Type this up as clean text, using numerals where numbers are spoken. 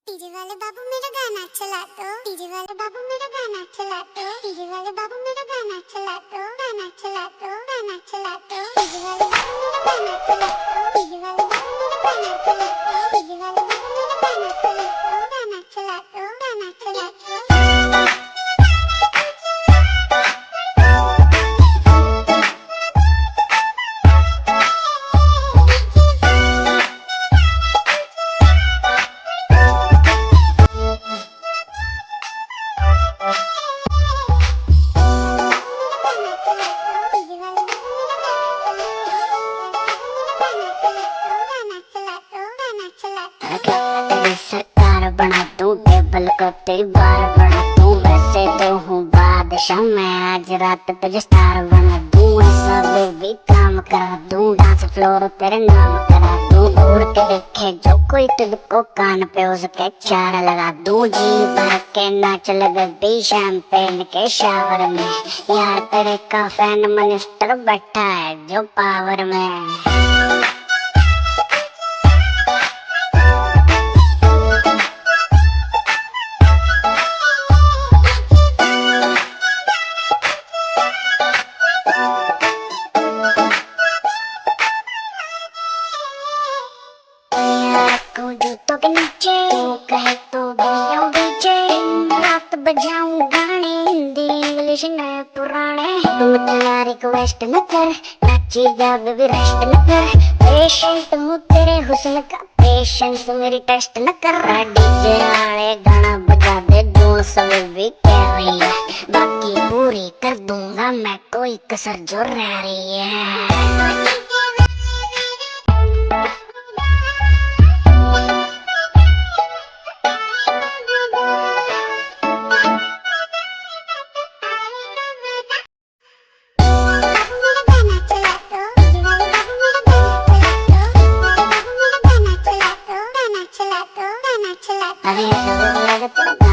DJ वाले बाबू मेरा गाना चला दो, डीजे वाले बाबू मेरा गाना चला दो, डीजे वाले बाबू मेरा गाना चला दो, गाना चला दो, गाना चला दो, डीजे वाले बाबू मेरा गाना चला दो, डीजे वाले बाबू मेरा गाना चला दो, डीजे वाले बाबू मेरा गाना चला दो, गाना चला दो, गाना चला दो। तेरी सरकार बना दूं, टेबल को तेरी बार बना दूं। वैसे तो हूँ बादशाह मैं, आज रात तुझे स्टार बना दूं। ऐसा बेबी काम करा दूं, डांस फ्लोर तेरे नाम करा दूं। उड़ के देखे जो कोई तुझको कान पे उसके चार लगा दूं। जी भर के नाच ले बेबी शैंपेन के शावर में। यार तेरे का फैन मिनिस्टर बैठा है जो पावर में। जूतों के नीचे तू कहे तो बजाऊं डीजे, रात बजाऊं गाने हिंदी इंग्लिश नए पुराने। तुम इतना रिक्वेस्ट न कर, नाची जा बेबी रेस्ट न कर। पेशेंट हूँ तेरे हुस्न का, पेशेंस मेरी टेस्ट न कर। डीजे वाले गाना बजा दे जो सब भी कह रही है, बाकी पूरी कर दूंगा मैं कोई कसर जो रह रही है। चला दो, गाना चला दो, गाना चला दो।